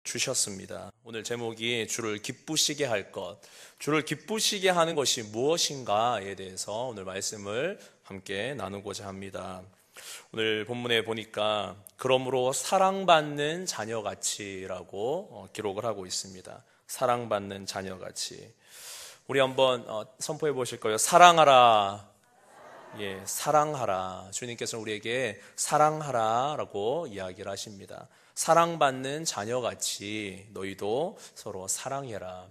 주셨습니다. 오늘 제목이 주를 기쁘시게 할 것, 주를 기쁘시게 하는 것이 무엇인가에 대해서 오늘 말씀을 함께 나누고자 합니다. 오늘 본문에 보니까 그러므로 사랑받는 자녀같이라고 기록을 하고 있습니다. 사랑받는 자녀같이. 우리 한번 선포해 보실 거예요. 사랑하라. 예, 사랑하라. 주님께서는 우리에게 사랑하라라고 이야기를 하십니다. 사랑받는 자녀같이 너희도 서로 사랑해라.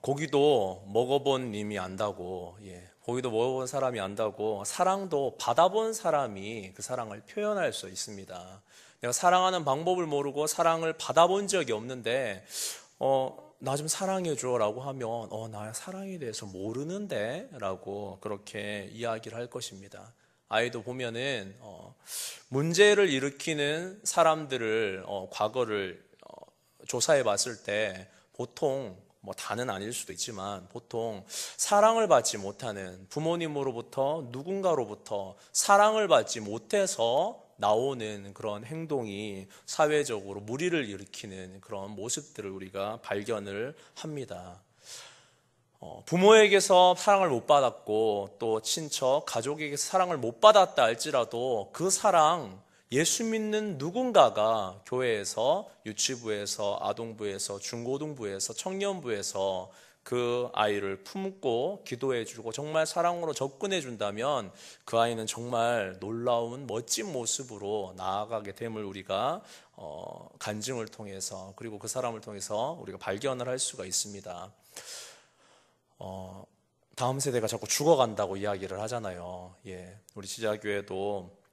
고기도 먹어본 님이 안다고, 고기도 먹어본 사람이 안다고, 사랑도 받아본 사람이 그 사랑을 표현할 수 있습니다. 내가 사랑하는 방법을 모르고 사랑을 받아본 적이 없는데, 나 좀 사랑해줘 라고 하면, 나 사랑에 대해서 모르는데? 라고 그렇게 이야기를 할 것입니다. 아이도 보면은, 문제를 일으키는 사람들을, 과거를 조사해 봤을 때, 보통, 다는 아닐 수도 있지만, 보통 사랑을 받지 못하는 부모님으로부터 누군가로부터 사랑을 받지 못해서 나오는 그런 행동이 사회적으로 무리를 일으키는 그런 모습들을 우리가 발견을 합니다. 부모에게서 사랑을 못 받았고 또 친척, 가족에게서 사랑을 못 받았다 할지라도 그 사랑, 예수 믿는 누군가가 교회에서, 유치부에서, 아동부에서, 중고등부에서, 청년부에서 그 아이를 품고 기도해주고 정말 사랑으로 접근해준다면 그 아이는 정말 놀라운 멋진 모습으로 나아가게 됨을 우리가 간증을 통해서, 그리고 그 사람을 통해서 우리가 발견을 할 수가 있습니다. 다음 세대가 자꾸 죽어간다고 이야기를 하잖아요. 우리 지자교회도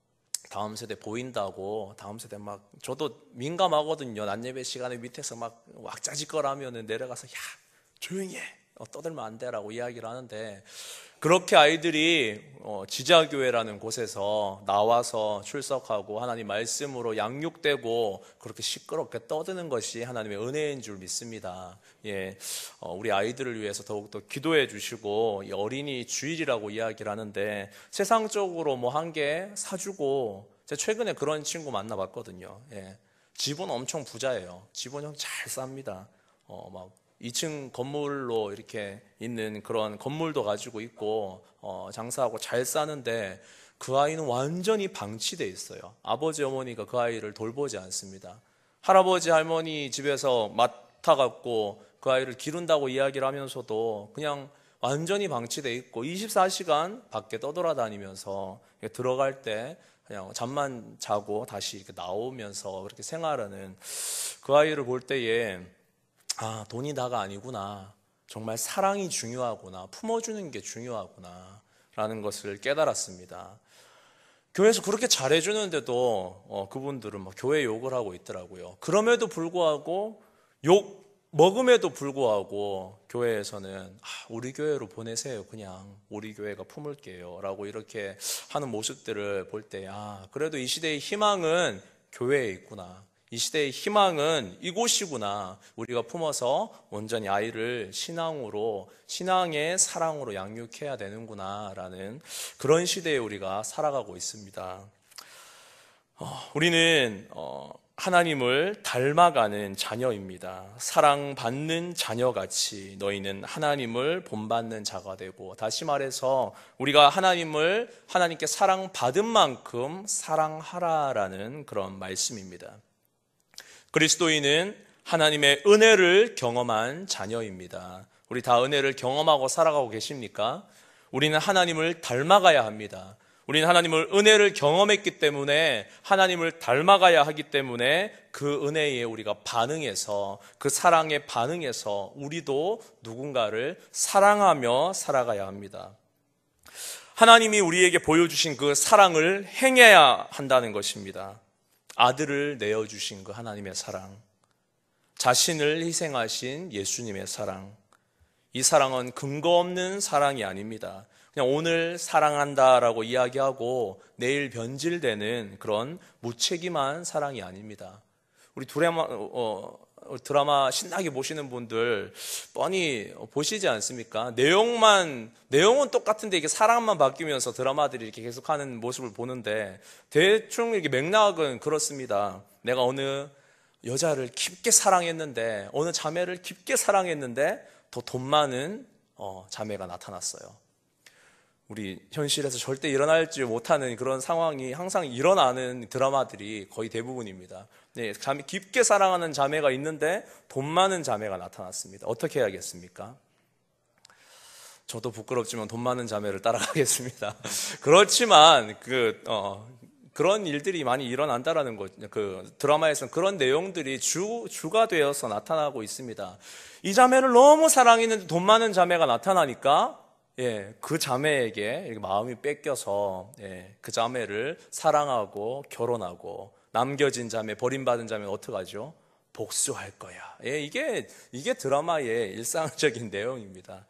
다음 세대 보인다고, 다음 세대 저도 민감하거든요. 낮예배 시간에 밑에서 왁자지껄하면은 내려가서, 야, 조용히 해. 떠들면 안 돼라고 이야기를 하는데, 그렇게 아이들이 지자교회라는 곳에서 나와서 출석하고 하나님 말씀으로 양육되고 그렇게 시끄럽게 떠드는 것이 하나님의 은혜인 줄 믿습니다. 우리 아이들을 위해서 더욱더 기도해 주시고, 어린이 주일이라고 이야기를 하는데 세상적으로 한 개 사주고, 제가 최근에 그런 친구 만나봤거든요. 집은 엄청 부자예요. 집은 잘 삽니다. 2층 건물로 이렇게 있는 그런 건물도 가지고 있고 장사하고 잘 사는데 그 아이는 완전히 방치돼 있어요. 아버지 어머니가 그 아이를 돌보지 않습니다. 할아버지 할머니 집에서 맡아갖고 그 아이를 기른다고 이야기를 하면서도 그냥 완전히 방치돼 있고 24시간 밖에 떠돌아다니면서 들어갈 때 그냥 잠만 자고 다시 이렇게 나오면서 그렇게 생활하는 그 아이를 볼 때에, 돈이 다가 아니구나. 정말 사랑이 중요하구나. 품어주는 게 중요하구나. 라는 것을 깨달았습니다. 교회에서 그렇게 잘해주는데도 그분들은 교회 욕을 하고 있더라고요. 그럼에도 불구하고, 먹음에도 불구하고 교회에서는 우리 교회로 보내세요. 그냥 우리 교회가 품을게요. 라고 이렇게 하는 모습들을 볼 때, 그래도 이 시대의 희망은 교회에 있구나. 이 시대의 희망은 이곳이구나. 우리가 품어서 온전히 아이를 신앙으로, 신앙의 사랑으로 양육해야 되는구나 라는 그런 시대에 우리가 살아가고 있습니다. 우리는 하나님을 닮아가는 자녀입니다. 사랑받는 자녀같이 너희는 하나님을 본받는 자가 되고, 다시 말해서 우리가 하나님께 사랑받은 만큼 사랑하라라는 그런 말씀입니다. 그리스도인은 하나님의 은혜를 경험한 자녀입니다. 우리 다 은혜를 경험하고 살아가고 계십니까? 우리는 하나님을 닮아가야 합니다. 우리는 은혜를 경험했기 때문에 하나님을 닮아가야 하기 때문에 그 은혜에 우리가 반응해서, 그 사랑에 반응해서 우리도 누군가를 사랑하며 살아가야 합니다. 하나님이 우리에게 보여주신 그 사랑을 행해야 한다는 것입니다. 아들을 내어주신 그 하나님의 사랑, 자신을 희생하신 예수님의 사랑, 이 사랑은 근거 없는 사랑이 아닙니다. 그냥 오늘 사랑한다라고 이야기하고 내일 변질되는 그런 무책임한 사랑이 아닙니다. 우리 드라마 신나게 보시는 분들 뻔히 보시지 않습니까? 내용은 똑같은데 이게 사람만 바뀌면서 드라마들이 이렇게 계속하는 모습을 보는데 대충 이렇게 맥락은 그렇습니다. 내가 어느 여자를 깊게 사랑했는데, 어느 자매를 깊게 사랑했는데 더 돈 많은 자매가 나타났어요. 우리 현실에서 절대 일어날지 못하는 그런 상황이 항상 일어나는 드라마들이 거의 대부분입니다. 네, 깊게 사랑하는 자매가 있는데 돈 많은 자매가 나타났습니다. 어떻게 해야겠습니까? 저도 부끄럽지만 돈 많은 자매를 따라가겠습니다. 그렇지만 그런 일들이 많이 일어난다라는 거, 드라마에서는 그런 내용들이 주가 되어서 나타나고 있습니다. 이 자매를 너무 사랑했는데 돈 많은 자매가 나타나니까, 그 자매에게 마음이 뺏겨서, 그 자매를 사랑하고 결혼하고, 남겨진 자매, 버림받은 자매는 어떡하죠? 복수할 거야. 이게 드라마의 일상적인 내용입니다.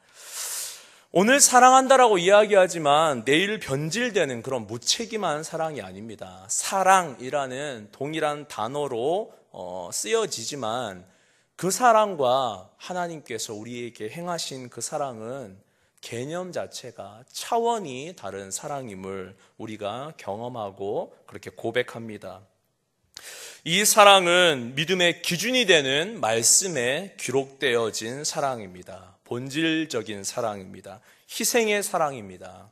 오늘 사랑한다라고 이야기하지만 내일 변질되는 그런 무책임한 사랑이 아닙니다. 사랑이라는 동일한 단어로 쓰여지지만 그 사랑과 하나님께서 우리에게 행하신 그 사랑은 개념 자체가 차원이 다른 사랑임을 우리가 경험하고 그렇게 고백합니다. 이 사랑은 믿음의 기준이 되는 말씀에 기록되어진 사랑입니다. 본질적인 사랑입니다. 희생의 사랑입니다.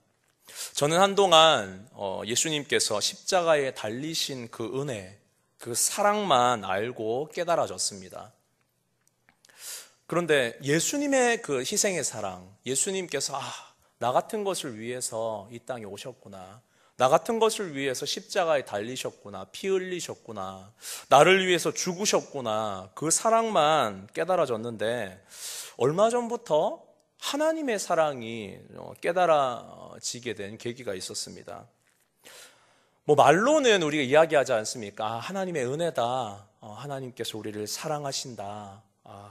저는 한동안 예수님께서 십자가에 달리신 그 은혜, 그 사랑만 알고 깨달아졌습니다. 그런데 예수님의 그 희생의 사랑, 예수님께서 나 같은 것을 위해서 이 땅에 오셨구나, 나 같은 것을 위해서 십자가에 달리셨구나, 피 흘리셨구나, 나를 위해서 죽으셨구나, 그 사랑만 깨달아졌는데 얼마 전부터 하나님의 사랑이 깨달아지게 된 계기가 있었습니다. 말로는 우리가 이야기하지 않습니까? 하나님의 은혜다, 하나님께서 우리를 사랑하신다,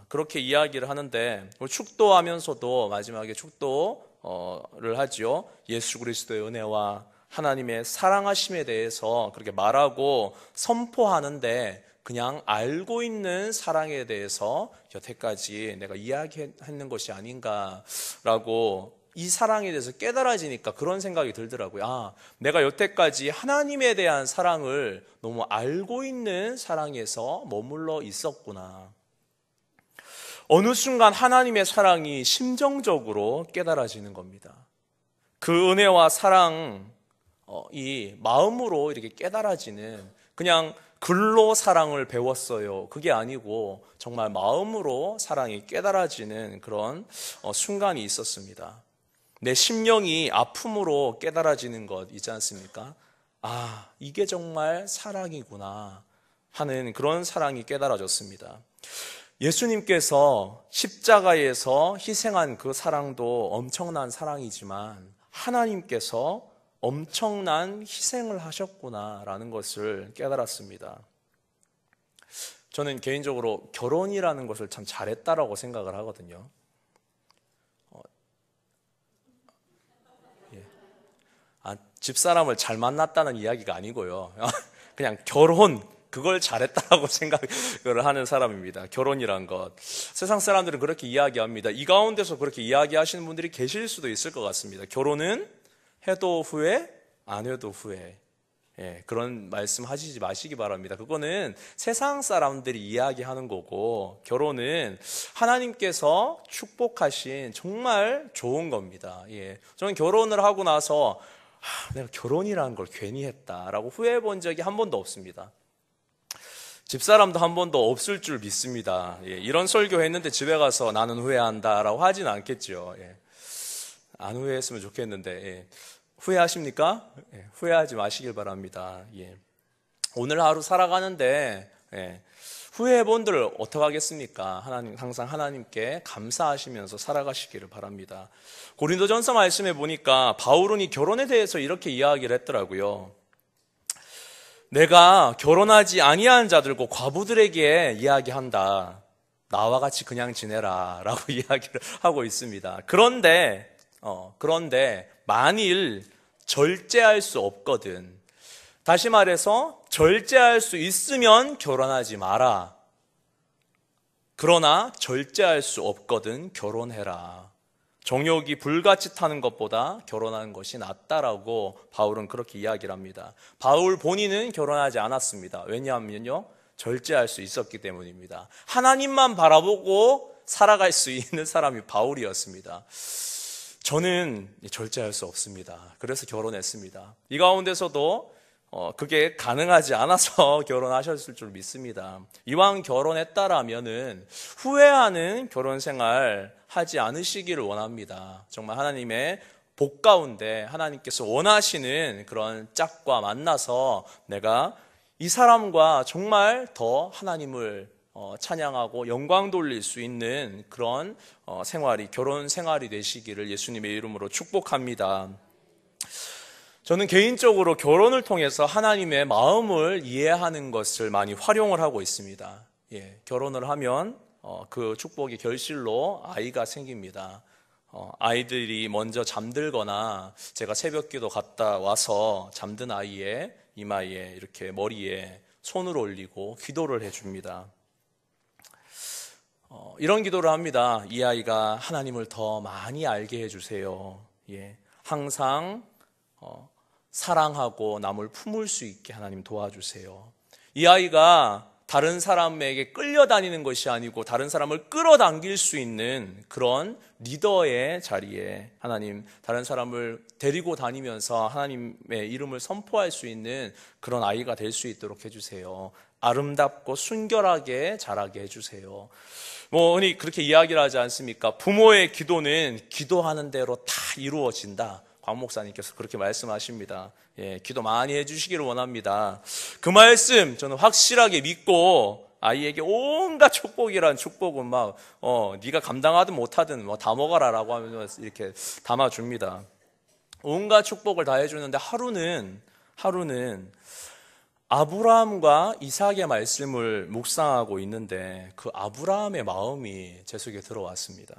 그렇게 이야기를 하는데, 축도하면서도 마지막에 축도를 하죠. 예수 그리스도의 은혜와 하나님의 사랑하심에 대해서 그렇게 말하고 선포하는데, 그냥 알고 있는 사랑에 대해서 여태까지 내가 이야기했는 것이 아닌가라고, 이 사랑에 대해서 깨달아지니까 그런 생각이 들더라고요. 내가 여태까지 하나님에 대한 사랑을 너무 알고 있는 사랑에서 머물러 있었구나. 어느 순간 하나님의 사랑이 심정적으로 깨달아지는 겁니다. 그 은혜와 사랑이 마음으로 이렇게 깨달아지는, 그냥 글로 사랑을 배웠어요, 그게 아니고 정말 마음으로 사랑이 깨달아지는 그런 순간이 있었습니다. 내 심령이 아픔으로 깨달아지는 것 있지 않습니까? 이게 정말 사랑이구나 하는 그런 사랑이 깨달아졌습니다. 예수님께서 십자가에서 희생한 그 사랑도 엄청난 사랑이지만 하나님께서 엄청난 희생을 하셨구나라는 것을 깨달았습니다. 저는 개인적으로 결혼이라는 것을 참 잘했다라고 생각을 하거든요. 집사람을 잘 만났다는 이야기가 아니고요. 그냥 결혼, 그걸 잘했다라고 생각을 하는 사람입니다. 결혼이란 것. 세상 사람들은 그렇게 이야기합니다. 이 가운데서 그렇게 이야기하시는 분들이 계실 수도 있을 것 같습니다. 결혼은 해도 후회, 안 해도 후회. 그런 말씀 하시지 마시기 바랍니다. 그거는 세상 사람들이 이야기하는 거고, 결혼은 하나님께서 축복하신 정말 좋은 겁니다. 저는 결혼을 하고 나서 내가 결혼이라는 걸 괜히 했다라고 후회해 본 적이 한 번도 없습니다. 집사람도 한 번도 없을 줄 믿습니다. 이런 설교했는데 집에 가서 나는 후회한다라고 하진 않겠죠. 안 후회했으면 좋겠는데, 후회하십니까? 후회하지 마시길 바랍니다. 오늘 하루 살아가는데 후회해 본들 어떡하겠습니까? 항상 하나님께 감사하시면서 살아가시기를 바랍니다. 고린도전서 말씀에 보니까 바울은 이 결혼에 대해서 이렇게 이야기를 했더라고요. 내가 결혼하지 아니한 자들과 과부들에게 이야기한다. 나와 같이 그냥 지내라 라고 이야기를 하고 있습니다. 그런데 만일 절제할 수 없거든, 다시 말해서 절제할 수 있으면 결혼하지 마라. 그러나 절제할 수 없거든 결혼해라. 정욕이 불같이 타는 것보다 결혼하는 것이 낫다라고 바울은 그렇게 이야기를 합니다. 바울 본인은 결혼하지 않았습니다. 왜냐하면요, 절제할 수 있었기 때문입니다. 하나님만 바라보고 살아갈 수 있는 사람이 바울이었습니다. 저는 절제할 수 없습니다. 그래서 결혼했습니다. 이 가운데서도 그게 가능하지 않아서 결혼하셨을 줄 믿습니다. 이왕 결혼했다라면은 후회하는 결혼 생활 하지 않으시기를 원합니다. 정말 하나님의 복 가운데 하나님께서 원하시는 그런 짝과 만나서 내가 이 사람과 정말 더 하나님을 찬양하고 영광 돌릴 수 있는 그런 생활이, 결혼 생활이 되시기를 예수님의 이름으로 축복합니다. 저는 개인적으로 결혼을 통해서 하나님의 마음을 이해하는 것을 많이 활용을 하고 있습니다. 결혼을 하면 그 축복이 결실로 아이가 생깁니다. 아이들이 먼저 잠들거나 제가 새벽기도 갔다 와서 잠든 아이의 이마에 이렇게 머리에 손을 올리고 기도를 해줍니다. 이런 기도를 합니다. 이 아이가 하나님을 더 많이 알게 해주세요. 항상 사랑하고 남을 품을 수 있게 하나님 도와주세요. 이 아이가 다른 사람에게 끌려다니는 것이 아니고 다른 사람을 끌어당길 수 있는 그런 리더의 자리에 하나님, 다른 사람을 데리고 다니면서 하나님의 이름을 선포할 수 있는 그런 아이가 될 수 있도록 해주세요. 아름답고 순결하게 자라게 해주세요. 흔히 그렇게 이야기를 하지 않습니까? 부모의 기도는 기도하는 대로 다 이루어진다. 곽 목사님께서 그렇게 말씀하십니다. 기도 많이 해주시기를 원합니다. 그 말씀 저는 확실하게 믿고 아이에게 온갖 축복이란 축복은 네가 감당하든 못하든 다 먹어라라고 하면서 이렇게 담아줍니다. 온갖 축복을 다 해주는데 하루는 아브라함과 이삭의 말씀을 묵상하고 있는데 그 아브라함의 마음이 제 속에 들어왔습니다.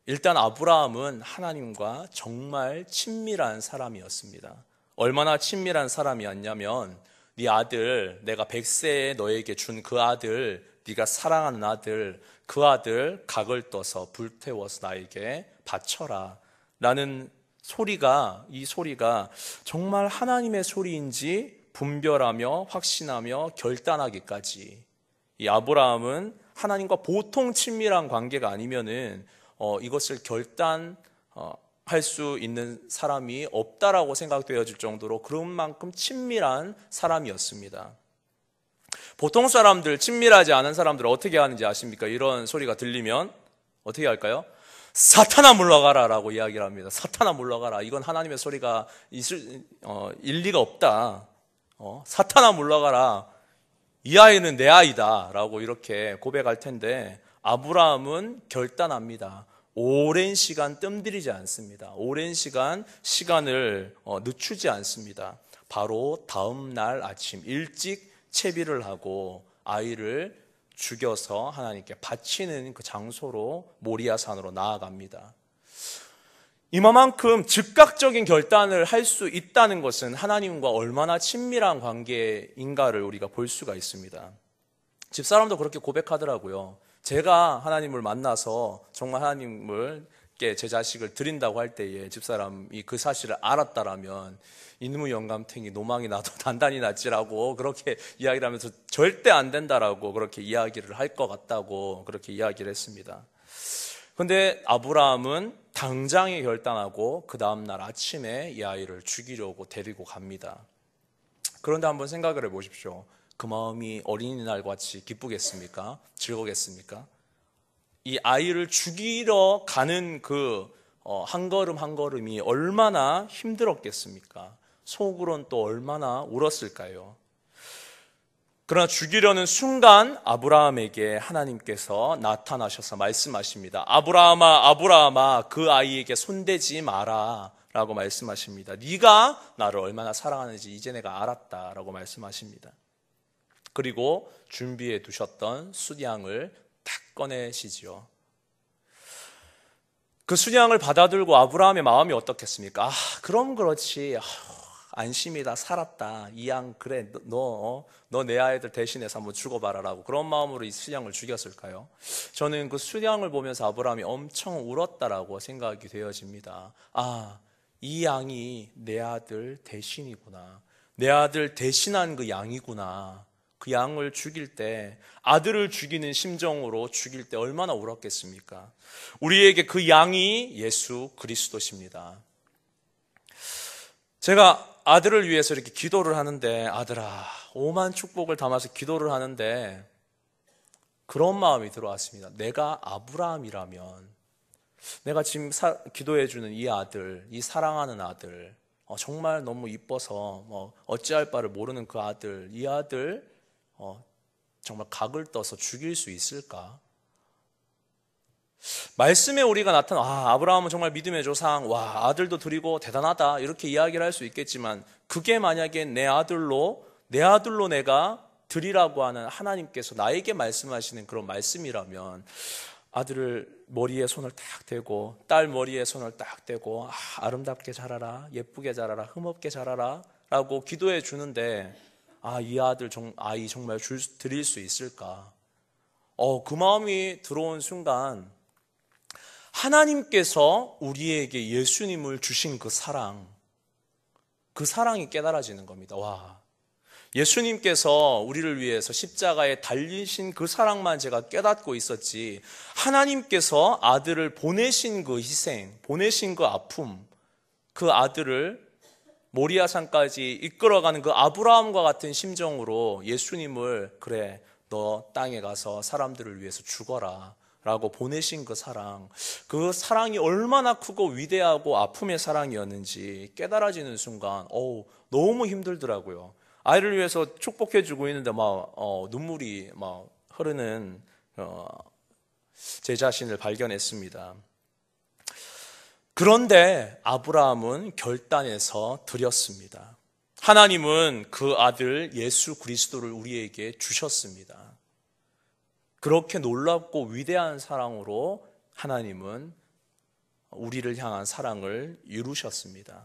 일단 아브라함은 하나님과 정말 친밀한 사람이었습니다. 얼마나 친밀한 사람이었냐면 네 아들, 내가 100세에 너에게 준 그 아들, 네가 사랑하는 아들, 그 아들 각을 떠서 불태워서 나에게 바쳐라 라는 소리가, 이 소리가 정말 하나님의 소리인지 분별하며 확신하며 결단하기까지, 이 아브라함은 하나님과 보통 친밀한 관계가 아니면은 이것을 결단할 수 있는 사람이 없다라고 생각되어질 정도로 그런 만큼 친밀한 사람이었습니다. 보통 사람들, 친밀하지 않은 사람들 어떻게 하는지 아십니까? 이런 소리가 들리면 어떻게 할까요? 사탄아 물러가라 라고 이야기를 합니다. 사탄아 물러가라. 이건 하나님의 소리가 일리가 없다. 사탄아 물러가라. 이 아이는 내 아이다 라고 이렇게 고백할 텐데 아브라함은 결단합니다. 오랜 시간 뜸들이지 않습니다. 오랜 시간을 늦추지 않습니다. 바로 다음 날 아침 일찍 채비를 하고 아이를 죽여서 하나님께 바치는 그 장소로 모리아산으로 나아갑니다. 이만큼 즉각적인 결단을 할 수 있다는 것은 하나님과 얼마나 친밀한 관계인가를 우리가 볼 수가 있습니다. 집사람도 그렇게 고백하더라고요. 제가 하나님을 만나서 정말 하나님께 제 자식을 드린다고 할 때에 집사람이 그 사실을 알았다라면 이놈의 영감탱이 노망이 나도 단단히 났지라고 그렇게 이야기를 하면서 절대 안 된다라고 그렇게 이야기를 할 것 같다고 그렇게 이야기를 했습니다. 그런데 아브라함은 당장에 결단하고 그 다음날 아침에 이 아이를 죽이려고 데리고 갑니다. 그런데 한번 생각을 해보십시오. 그 마음이 어린이날 같이 기쁘겠습니까? 즐거겠습니까? 이 아이를 죽이러 가는 그 한 걸음 한 걸음이 얼마나 힘들었겠습니까? 속으론 또 얼마나 울었을까요? 그러나 죽이려는 순간 아브라함에게 하나님께서 나타나셔서 말씀하십니다. 아브라함아, 아브라함아, 그 아이에게 손대지 마라 라고 말씀하십니다. 네가 나를 얼마나 사랑하는지 이제 내가 알았다 라고 말씀하십니다. 그리고 준비해 두셨던 수량을 딱 꺼내시지요. 그 수량을 받아들고 아브라함의 마음이 어떻겠습니까? 그럼 그렇지. 안심이다. 살았다. 이 양 그래. 너 내 아이들 대신해서 한번 죽어봐라 라고 그런 마음으로 이 수량을 죽였을까요? 저는 그 수량을 보면서 아브라함이 엄청 울었다라고 생각이 되어집니다. 이 양이 내 아들 대신이구나. 내 아들 대신한 그 양이구나. 그 양을 죽일 때, 아들을 죽이는 심정으로 죽일 때 얼마나 울었겠습니까? 우리에게 그 양이 예수 그리스도십니다. 제가 아들을 위해서 이렇게 기도를 하는데, 아들아, 오만 축복을 담아서 기도를 하는데 그런 마음이 들어왔습니다. 내가 아브라함이라면, 내가 지금 기도해주는 이 아들, 이 사랑하는 아들, 정말 너무 이뻐서 어찌할 바를 모르는 그 아들, 이 아들 정말 각을 떠서 죽일 수 있을까? 말씀에 우리가 아브라함은 정말 믿음의 조상, 와, 아들도 드리고 대단하다, 이렇게 이야기를 할 수 있겠지만, 그게 만약에 내 아들로 내가 드리라고 하는 하나님께서 나에게 말씀하시는 그런 말씀이라면, 아들을 머리에 손을 딱 대고, 딸 머리에 손을 딱 대고, 아름답게 자라라, 예쁘게 자라라, 흠없게 자라라 라고 기도해 주는데, 이 아이 정말 드릴 수 있을까? 그 마음이 들어온 순간 하나님께서 우리에게 예수님을 주신 그 사랑이 깨달아지는 겁니다. 와, 예수님께서 우리를 위해서 십자가에 달리신 그 사랑만 제가 깨닫고 있었지, 하나님께서 아들을 보내신 그 희생, 보내신 그 아픔, 그 아들을 모리아산까지 이끌어가는 그 아브라함과 같은 심정으로 예수님을, 그래, 너 땅에 가서 사람들을 위해서 죽어라 라고 보내신 그 사랑이 얼마나 크고 위대하고 아픔의 사랑이었는지 깨달아지는 순간 너무 힘들더라고요. 아이를 위해서 축복해주고 있는데 눈물이 흐르는 제 자신을 발견했습니다. 그런데 아브라함은 결단해서 드렸습니다. 하나님은 그 아들 예수 그리스도를 우리에게 주셨습니다. 그렇게 놀랍고 위대한 사랑으로 하나님은 우리를 향한 사랑을 이루셨습니다.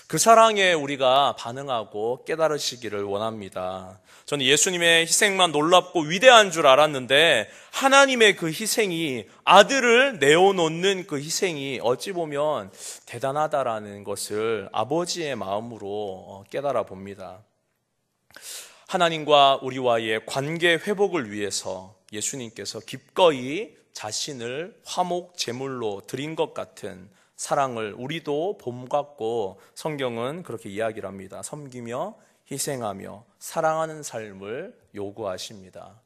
그 사랑에 우리가 반응하고 깨달으시기를 원합니다. 저는 예수님의 희생만 놀랍고 위대한 줄 알았는데, 하나님의 그 희생이, 아들을 내어놓는 그 희생이 어찌 보면 대단하다라는 것을 아버지의 마음으로 깨달아 봅니다. 하나님과 우리와의 관계 회복을 위해서 예수님께서 기꺼이 자신을 화목 제물로 드린 것 같은 사랑을 우리도 본받고 성경은 그렇게 이야기를 합니다. 섬기며 희생하며 사랑하는 삶을 요구하십니다.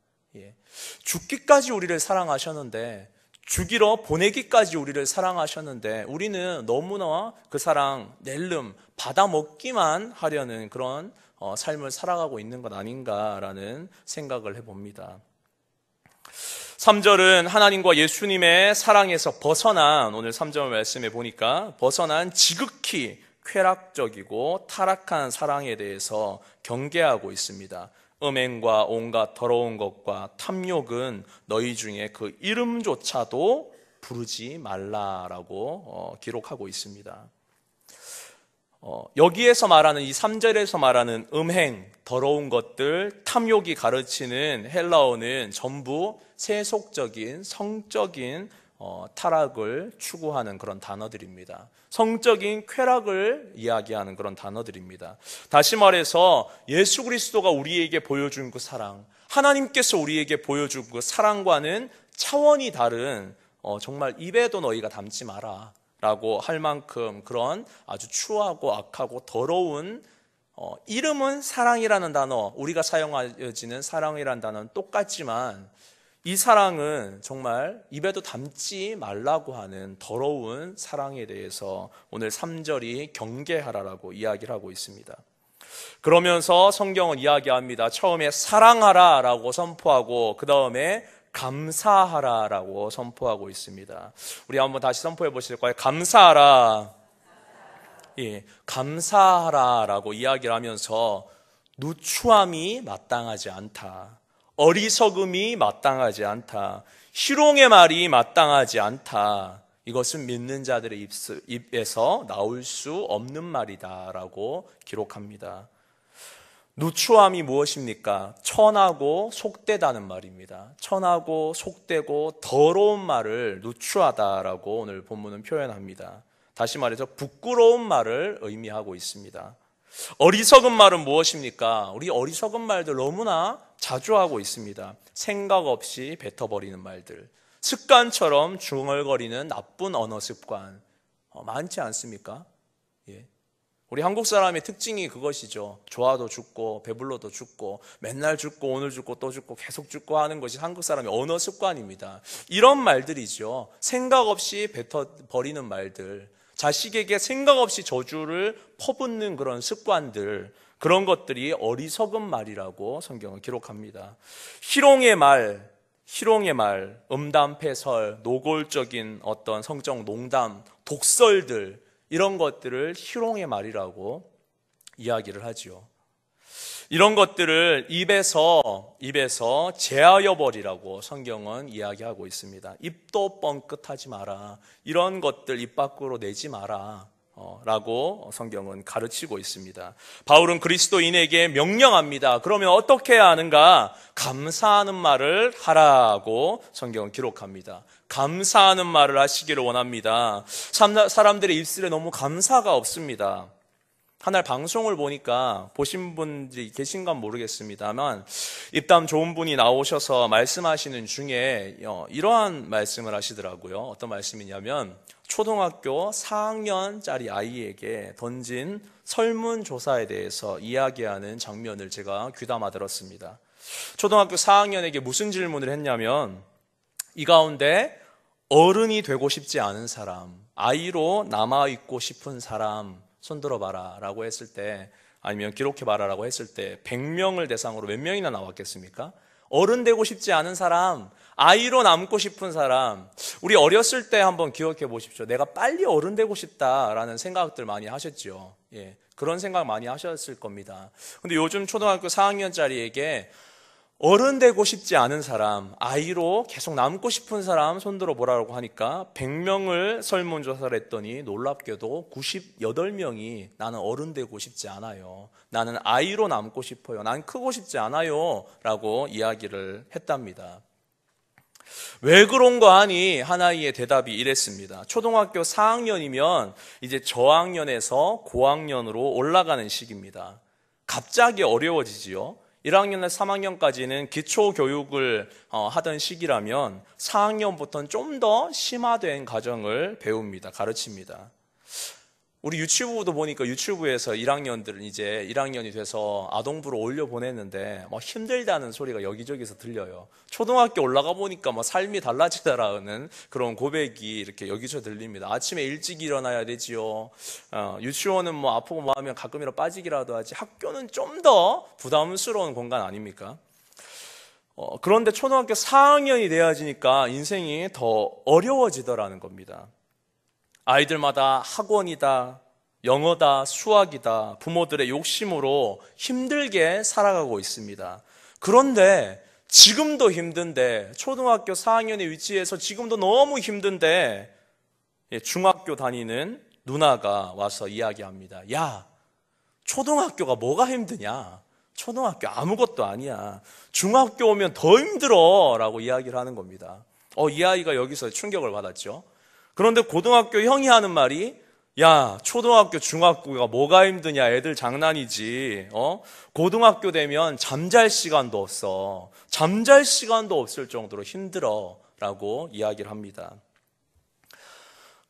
죽기까지 우리를 사랑하셨는데, 죽이러 보내기까지 우리를 사랑하셨는데, 우리는 너무나 그 사랑 낼름 받아먹기만 하려는 그런 삶을 살아가고 있는 것 아닌가라는 생각을 해봅니다. 3절은 하나님과 예수님의 사랑에서 벗어난, 오늘 3절 말씀에 보니까 벗어난 지극히 쾌락적이고 타락한 사랑에 대해서 경계하고 있습니다. 음행과 온갖 더러운 것과 탐욕은 너희 중에 그 이름조차도 부르지 말라라고 기록하고 있습니다. 여기에서 말하는 이 3절에서 말하는 음행, 더러운 것들, 탐욕이 가르치는 헬라어는 전부 세속적인, 성적인 타락을 추구하는 그런 단어들입니다. 성적인 쾌락을 이야기하는 그런 단어들입니다. 다시 말해서 예수 그리스도가 우리에게 보여준 그 사랑, 하나님께서 우리에게 보여준 그 사랑과는 차원이 다른 정말 입에도 너희가 담지 마라 라고 할 만큼 그런 아주 추하고 악하고 더러운, 이름은 사랑이라는 단어, 우리가 사용하여지는 사랑이라는 단어는 똑같지만 이 사랑은 정말 입에도 담지 말라고 하는 더러운 사랑에 대해서 오늘 3절이 경계하라라고 이야기를 하고 있습니다. 그러면서 성경은 이야기합니다. 처음에 사랑하라 라고 선포하고 그 다음에 감사하라 라고 선포하고 있습니다. 우리 한번 다시 선포해 보실 거예요. 감사하라. 감사하라 라고 이야기를 하면서 누추함이 마땅하지 않다, 어리석음이 마땅하지 않다, 희롱의 말이 마땅하지 않다, 이것은 믿는 자들의 입에서 나올 수 없는 말이다 라고 기록합니다. 누추함이 무엇입니까? 천하고 속되다는 말입니다. 천하고 속되고 더러운 말을 누추하다라고 오늘 본문은 표현합니다. 다시 말해서 부끄러운 말을 의미하고 있습니다. 어리석은 말은 무엇입니까? 우리 어리석은 말들 너무나 자주 하고 있습니다. 생각 없이 뱉어버리는 말들, 습관처럼 중얼거리는 나쁜 언어 습관 많지 않습니까? 예. 우리 한국 사람의 특징이 그것이죠. 좋아도 죽고 배불러도 죽고 맨날 죽고 오늘 죽고 또 죽고 계속 죽고 하는 것이 한국 사람의 언어 습관입니다. 이런 말들이죠. 생각 없이 뱉어버리는 말들, 자식에게 생각 없이 저주를 퍼붓는 그런 습관들, 그런 것들이 어리석은 말이라고 성경은 기록합니다. 희롱의 말, 음담패설, 노골적인 어떤 성적 농담, 독설들, 이런 것들을 희롱의 말이라고 이야기를 하지요. 이런 것들을 입에서 제하여 버리라고 성경은 이야기하고 있습니다. 입도 뻥끗하지 마라. 이런 것들 입 밖으로 내지 마라. 라고 성경은 가르치고 있습니다. 바울은 그리스도인에게 명령합니다. 그러면 어떻게 해야 하는가? 감사하는 말을 하라고 성경은 기록합니다. 감사하는 말을 하시기를 원합니다. 사람들의 입술에 너무 감사가 없습니다. 하나 방송을 보니까 보신 분들이 계신가 모르겠습니다만 입담 좋은 분이 나오셔서 말씀하시는 중에 이러한 말씀을 하시더라고요. 어떤 말씀이냐면 초등학교 4학년짜리 아이에게 던진 설문조사에 대해서 이야기하는 장면을 제가 귀담아 들었습니다. 초등학교 4학년에게 무슨 질문을 했냐면 이 가운데 어른이 되고 싶지 않은 사람, 아이로 남아있고 싶은 사람 손들어봐라 라고 했을 때, 아니면 기록해봐라 라고 했을 때 100명을 대상으로 몇 명이나 나왔겠습니까? 어른 되고 싶지 않은 사람, 아이로 남고 싶은 사람. 우리 어렸을 때 한번 기억해 보십시오. 내가 빨리 어른 되고 싶다라는 생각들 많이 하셨죠. 예, 그런 생각 많이 하셨을 겁니다. 근데 요즘 초등학교 4학년짜리에게 어른 되고 싶지 않은 사람, 아이로 계속 남고 싶은 사람 손들어 보라고 하니까 100명을 설문조사를 했더니 놀랍게도 98명이 나는 어른 되고 싶지 않아요. 나는 아이로 남고 싶어요. 난 크고 싶지 않아요. 라고 이야기를 했답니다. 왜 그런가 하니 한 아이의 대답이 이랬습니다. 초등학교 4학년이면 이제 저학년에서 고학년으로 올라가는 시기입니다. 갑자기 어려워지지요. 1학년에서 3학년까지는 기초교육을 하던 시기라면 4학년부터는 좀 더 심화된 과정을 배웁니다. 가르칩니다. 우리 유치부도 보니까 유치부에서 1학년들은 이제 1학년이 돼서 아동부로 올려보냈는데 막 힘들다는 소리가 여기저기서 들려요. 초등학교 올라가 보니까 뭐 삶이 달라지더라는 그런 고백이 이렇게 여기저기 들립니다. 아침에 일찍 일어나야 되지요. 유치원은 뭐 아프고 뭐 하면 가끔이라도 빠지기라도 하지, 학교는 좀 더 부담스러운 공간 아닙니까? 그런데 초등학교 4학년이 돼야지니까 인생이 더 어려워지더라는 겁니다. 아이들마다 학원이다, 영어다, 수학이다, 부모들의 욕심으로 힘들게 살아가고 있습니다. 그런데 지금도 힘든데, 초등학교 4학년의 위치에서 지금도 너무 힘든데 중학교 다니는 누나가 와서 이야기합니다. 야, 초등학교가 뭐가 힘드냐? 초등학교 아무것도 아니야. 중학교 오면 더 힘들어 라고 이야기를 하는 겁니다. 이 아이가 여기서 충격을 받았죠. 그런데 고등학교 형이 하는 말이, 야, 초등학교, 중학교가 뭐가 힘드냐, 애들 장난이지. 고등학교 되면 잠잘 시간도 없어. 잠잘 시간도 없을 정도로 힘들어 라고 이야기를 합니다.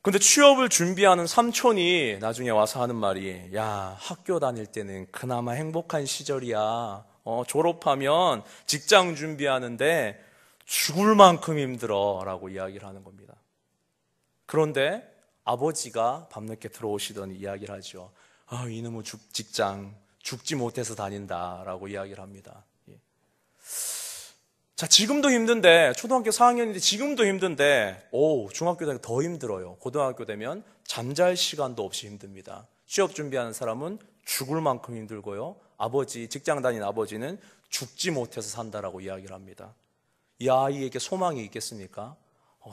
근데 취업을 준비하는 삼촌이 나중에 와서 하는 말이, 야, 학교 다닐 때는 그나마 행복한 시절이야. 졸업하면 직장 준비하는데 죽을 만큼 힘들어 라고 이야기를 하는 겁니다. 그런데 아버지가 밤늦게 들어오시더니 이야기를 하죠. 이놈의 직장 죽지 못해서 다닌다라고 이야기를 합니다. 자, 지금도 힘든데, 초등학교 4학년인데 지금도 힘든데, 중학교 되면 더 힘들어요. 고등학교 되면 잠잘 시간도 없이 힘듭니다. 취업 준비하는 사람은 죽을 만큼 힘들고요. 직장 다니는 아버지는 죽지 못해서 산다라고 이야기를 합니다. 이 아이에게 소망이 있겠습니까?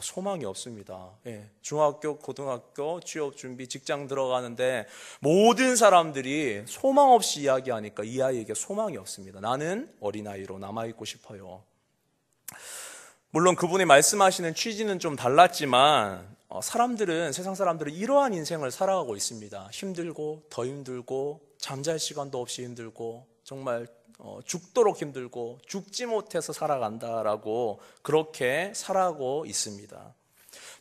소망이 없습니다. 중학교, 고등학교, 취업 준비, 직장 들어가는데 모든 사람들이 소망 없이 이야기하니까 이 아이에게 소망이 없습니다. 나는 어린아이로 남아있고 싶어요. 물론 그분이 말씀하시는 취지는 좀 달랐지만 세상 사람들은 이러한 인생을 살아가고 있습니다. 힘들고 더 힘들고 잠잘 시간도 없이 힘들고 정말 죽도록 힘들고 죽지 못해서 살아간다라고 그렇게 살아가고 있습니다.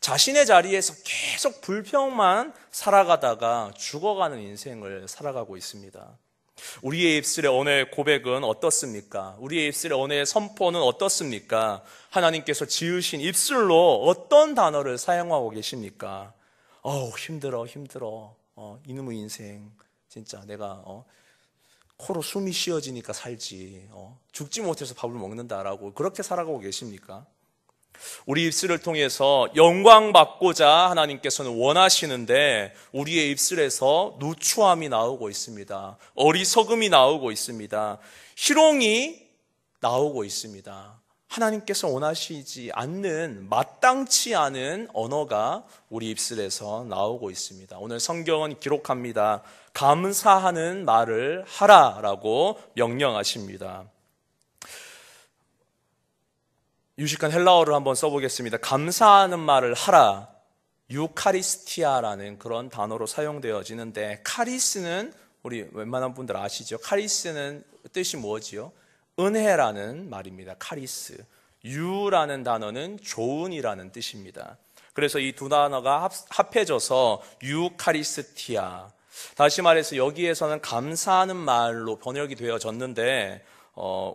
자신의 자리에서 계속 불평만 살아가다가 죽어가는 인생을 살아가고 있습니다. 우리의 입술의 오늘 고백은 어떻습니까? 우리의 입술의 오늘 선포는 어떻습니까? 하나님께서 지으신 입술로 어떤 단어를 사용하고 계십니까? 힘들어. 이놈의 인생. 진짜 내가 코로 숨이 쉬어지니까 살지. 죽지 못해서 밥을 먹는다라고 그렇게 살아가고 계십니까? 우리 입술을 통해서 영광 받고자 하나님께서는 원하시는데 우리의 입술에서 누추함이 나오고 있습니다. 어리석음이 나오고 있습니다. 희롱이 나오고 있습니다. 하나님께서 원하시지 않는 마땅치 않은 언어가 우리 입술에서 나오고 있습니다. 오늘 성경은 기록합니다. 감사하는 말을 하라라고 명령하십니다. 유식한 헬라어를 한번 써보겠습니다. 감사하는 말을 하라. 유카리스티아라는 그런 단어로 사용되어지는데, 카리스는 우리 웬만한 분들 아시죠? 카리스는 뜻이 뭐지요? 은혜라는 말입니다. 카리스. 유라는 단어는 좋은이라는 뜻입니다. 그래서 이 두 단어가 합해져서 유카리스티아. 다시 말해서 여기에서는 감사하는 말로 번역이 되어졌는데,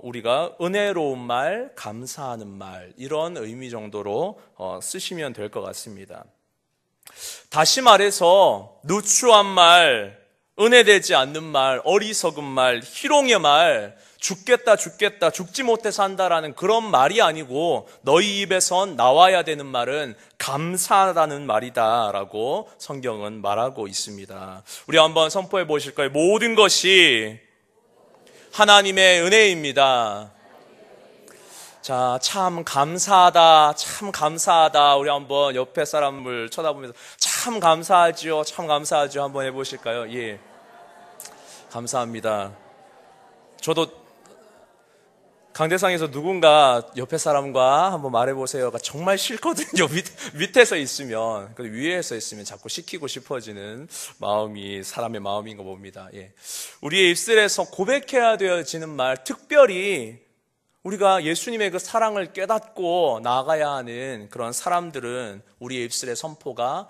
우리가 은혜로운 말, 감사하는 말, 이런 의미 정도로 쓰시면 될 것 같습니다. 다시 말해서 누추한 말, 은혜되지 않는 말, 어리석은 말, 희롱의 말, 죽겠다, 죽지 못해서 한다라는 그런 말이 아니고 너희 입에선 나와야 되는 말은 감사하다는 말이다라고 성경은 말하고 있습니다. 우리 한번 선포해 보실까요? 모든 것이 하나님의 은혜입니다. 자, 참 감사하다. 우리 한번 옆에 사람을 쳐다보면서 참 감사하지요. 한번 해보실까요? 예. 감사합니다. 저도 강대상에서 누군가 옆에 사람과 한번 말해보세요가 정말 싫거든요. 밑에서 있으면, 위에서 있으면 자꾸 시키고 싶어지는 마음이 사람의 마음인 거 봅니다. 예. 우리의 입술에서 고백해야 되어지는 말, 특별히 우리가 예수님의 그 사랑을 깨닫고 나아가야 하는 그런 사람들은 우리의 입술의 선포가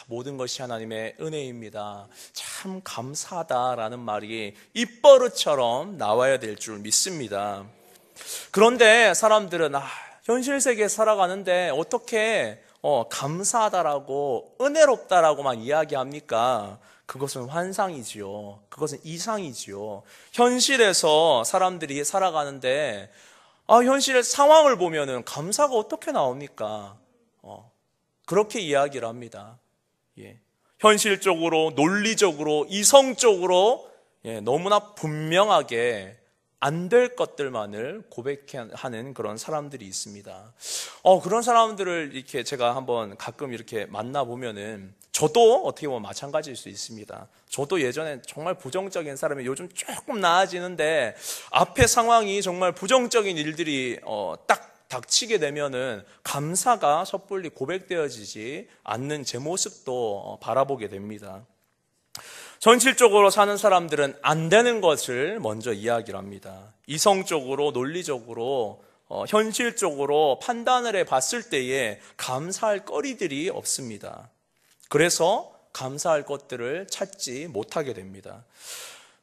모든 것이 하나님의 은혜입니다. 참 감사하다라는 말이 입버릇처럼 나와야 될 줄 믿습니다. 그런데 사람들은 현실 세계에 살아가는데 어떻게 감사하다라고 은혜롭다라고만 이야기합니까? 그것은 환상이지요. 그것은 이상이지요. 현실에서 사람들이 살아가는데 현실의 상황을 보면은 감사가 어떻게 나옵니까? 그렇게 이야기를 합니다. 예. 현실적으로, 논리적으로, 이성적으로 너무나 분명하게 안 될 것들만을 고백하는 그런 사람들이 있습니다. 그런 사람들을 이렇게 제가 한번 가끔 이렇게 만나보면은 저도 어떻게 보면 마찬가지일 수 있습니다. 저도 예전에 정말 부정적인 사람이 요즘 조금 나아지는데 앞에 상황이 정말 부정적인 일들이 딱 닥치게 되면은 감사가 섣불리 고백되어지지 않는 제 모습도 바라보게 됩니다. 현실적으로 사는 사람들은 안 되는 것을 먼저 이야기를 합니다. 이성적으로, 논리적으로, 현실적으로 판단을 해봤을 때에 감사할 거리들이 없습니다. 그래서 감사할 것들을 찾지 못하게 됩니다.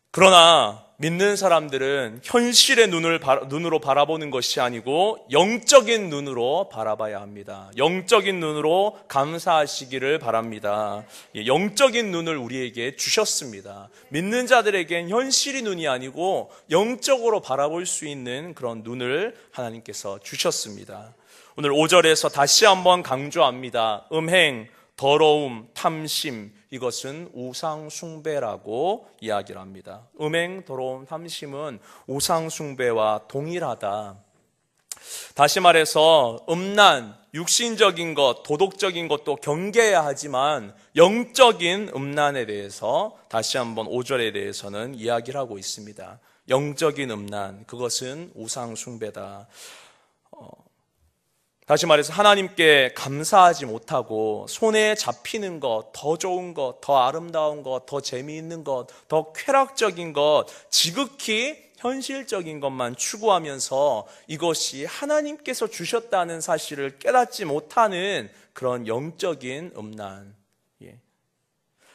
그러나 믿는 사람들은 현실의 눈으로 바라보는 것이 아니고 영적인 눈으로 바라봐야 합니다. 영적인 눈으로 감사하시기를 바랍니다. 영적인 눈을 우리에게 주셨습니다. 믿는 자들에겐 현실이 눈이 아니고 영적으로 바라볼 수 있는 그런 눈을 하나님께서 주셨습니다. 오늘 5절에서 다시 한번 강조합니다. 음행, 더러움, 탐심, 이것은 우상 숭배라고 이야기를 합니다. 음행, 더러움, 탐심은 우상 숭배와 동일하다. 다시 말해서 음란, 육신적인 것, 도덕적인 것도 경계해야 하지만 영적인 음란에 대해서 다시 한번 5절에 대해서는 이야기를 하고 있습니다. 영적인 음란, 그것은 우상 숭배다. 다시 말해서 하나님께 감사하지 못하고 손에 잡히는 것, 더 좋은 것, 더 아름다운 것, 더 재미있는 것, 더 쾌락적인 것, 지극히 현실적인 것만 추구하면서 이것이 하나님께서 주셨다는 사실을 깨닫지 못하는 그런 영적인 음란.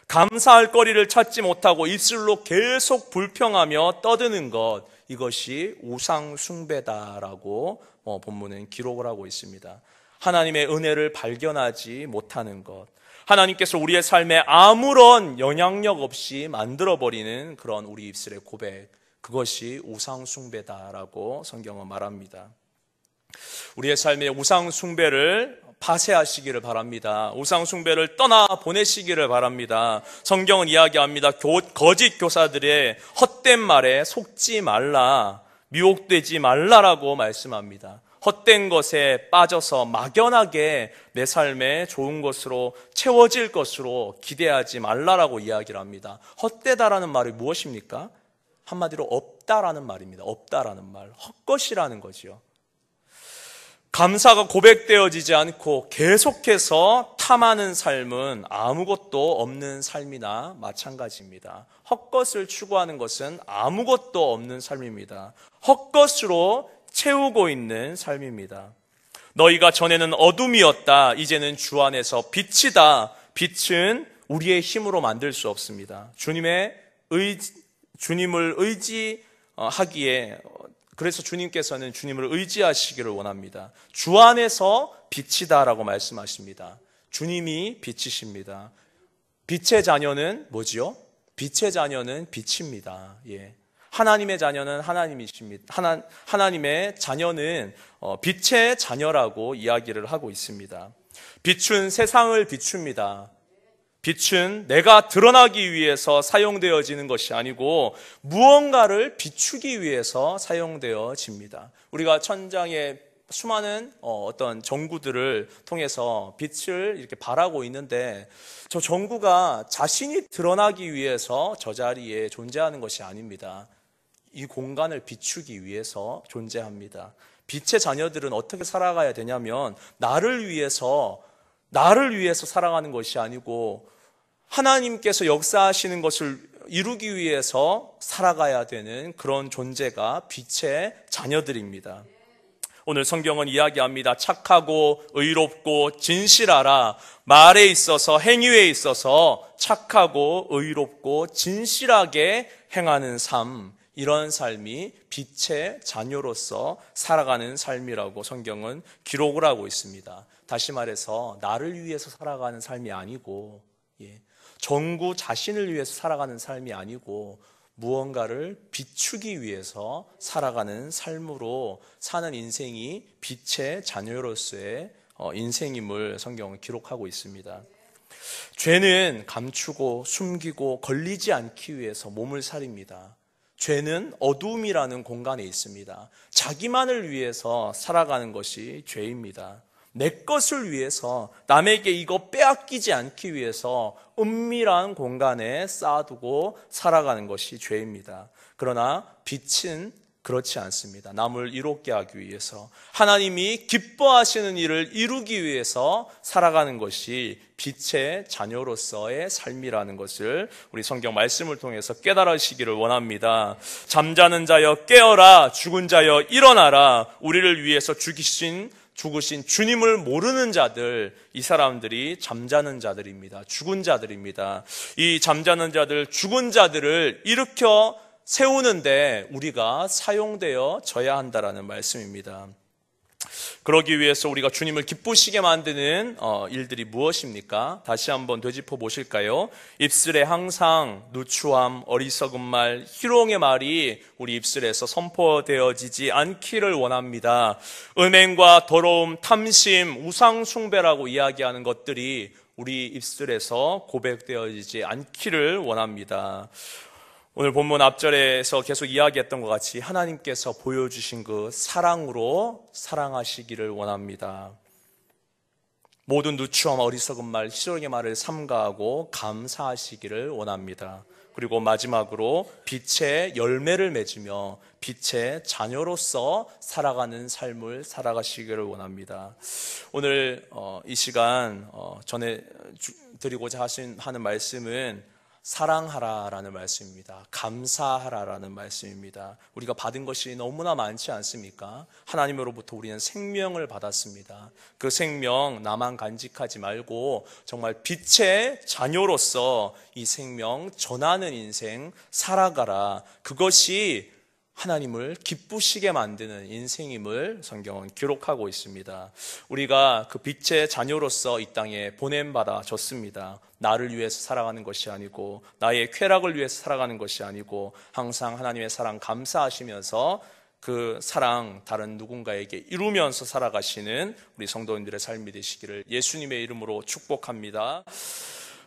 감사할 거리를 찾지 못하고 입술로 계속 불평하며 떠드는 것, 이것이 우상 숭배다라고 본문은 기록을 하고 있습니다. 하나님의 은혜를 발견하지 못하는 것, 하나님께서 우리의 삶에 아무런 영향력 없이 만들어버리는 그런 우리 입술의 고백, 그것이 우상 숭배다라고 성경은 말합니다. 우리의 삶의 우상 숭배를 파쇄하시기를 바랍니다. 우상 숭배를 떠나 보내시기를 바랍니다. 성경은 이야기합니다. 거짓 교사들의 헛된 말에 속지 말라, 미혹되지 말라라고 말씀합니다. 헛된 것에 빠져서 막연하게 내 삶에 좋은 것으로 채워질 것으로 기대하지 말라라고 이야기를 합니다. 헛되다라는 말이 무엇입니까? 한마디로 없다라는 말입니다. 없다라는 말, 헛것이라는 거지요. 감사가 고백되어지지 않고 계속해서 탐하는 삶은 아무것도 없는 삶이나 마찬가지입니다. 헛것을 추구하는 것은 아무것도 없는 삶입니다. 헛것으로 채우고 있는 삶입니다. 너희가 전에는 어둠이었다, 이제는 주 안에서 빛이다. 빛은 우리의 힘으로 만들 수 없습니다. 주님을 의지하기에, 그래서 주님께서는 주님을 의지하시기를 원합니다. 주 안에서 빛이다라고 말씀하십니다. 주님이 빛이십니다. 빛의 자녀는 뭐지요? 빛의 자녀는 빛입니다. 하나님의 자녀는 하나님이십니다. 하나님의 자녀는 빛의 자녀라고 이야기를 하고 있습니다. 빛은 세상을 비춥니다. 빛은 내가 드러나기 위해서 사용되어지는 것이 아니고 무언가를 비추기 위해서 사용되어집니다. 우리가 천장에 수많은 어떤 전구들을 통해서 빛을 이렇게 발하고 있는데, 저 전구가 자신이 드러나기 위해서 저 자리에 존재하는 것이 아닙니다. 이 공간을 비추기 위해서 존재합니다. 빛의 자녀들은 어떻게 살아가야 되냐면, 나를 위해서 살아가는 것이 아니고 하나님께서 역사하시는 것을 이루기 위해서 살아가야 되는 그런 존재가 빛의 자녀들입니다. 오늘 성경은 이야기합니다. 착하고 의롭고 진실하라. 말에 있어서, 행위에 있어서 착하고 의롭고 진실하게 행하는 삶, 이런 삶이 빛의 자녀로서 살아가는 삶이라고 성경은 기록을 하고 있습니다. 다시 말해서 나를 위해서 살아가는 삶이 아니고, 전구 자신을 위해서 살아가는 삶이 아니고 무언가를 비추기 위해서 살아가는 삶으로 사는 인생이 빛의 자녀로서의 인생임을 성경은 기록하고 있습니다. 죄는 감추고 숨기고 걸리지 않기 위해서 몸을 사립니다. 죄는 어둠이라는 공간에 있습니다. 자기만을 위해서 살아가는 것이 죄입니다. 내 것을 위해서, 남에게 이거 빼앗기지 않기 위해서 은밀한 공간에 쌓아두고 살아가는 것이 죄입니다. 그러나 빛은 그렇지 않습니다. 남을 이롭게 하기 위해서, 하나님이 기뻐하시는 일을 이루기 위해서 살아가는 것이 빛의 자녀로서의 삶이라는 것을 우리 성경 말씀을 통해서 깨달으시기를 원합니다. 잠자는 자여 깨어라, 죽은 자여 일어나라. 우리를 위해서 죽으신 주님을 모르는 자들, 이 사람들이 잠자는 자들입니다. 죽은 자들입니다. 이 잠자는 자들, 죽은 자들을 일으켜 세우는데 우리가 사용되어져야 한다라는 말씀입니다. 그러기 위해서 우리가 주님을 기쁘시게 만드는 일들이 무엇입니까? 다시 한번 되짚어 보실까요? 입술에 항상 누추함, 어리석은 말, 희롱의 말이 우리 입술에서 선포되어지지 않기를 원합니다. 음행과 더러움, 탐심, 우상 숭배라고 이야기하는 것들이 우리 입술에서 고백되어지지 않기를 원합니다. 오늘 본문 앞절에서 계속 이야기했던 것 같이 하나님께서 보여주신 그 사랑으로 사랑하시기를 원합니다. 모든 누추함, 어리석은 말, 희롱의 말을 삼가하고 감사하시기를 원합니다. 그리고 마지막으로 빛의 열매를 맺으며 빛의 자녀로서 살아가는 삶을 살아가시기를 원합니다. 오늘 이 시간 전해 드리고자 하는 말씀은 사랑하라라는 말씀입니다. 감사하라라는 말씀입니다. 우리가 받은 것이 너무나 많지 않습니까? 하나님으로부터 우리는 생명을 받았습니다. 그 생명 나만 간직하지 말고 정말 빛의 자녀로서 이 생명 전하는 인생 살아가라. 그것이 하나님을 기쁘시게 만드는 인생임을 성경은 기록하고 있습니다. 우리가 그 빛의 자녀로서 이 땅에 보냄받아졌습니다. 나를 위해서 살아가는 것이 아니고 나의 쾌락을 위해서 살아가는 것이 아니고 항상 하나님의 사랑 감사하시면서 그 사랑 다른 누군가에게 이루면서 살아가시는 우리 성도님들의 삶이 되시기를 예수님의 이름으로 축복합니다.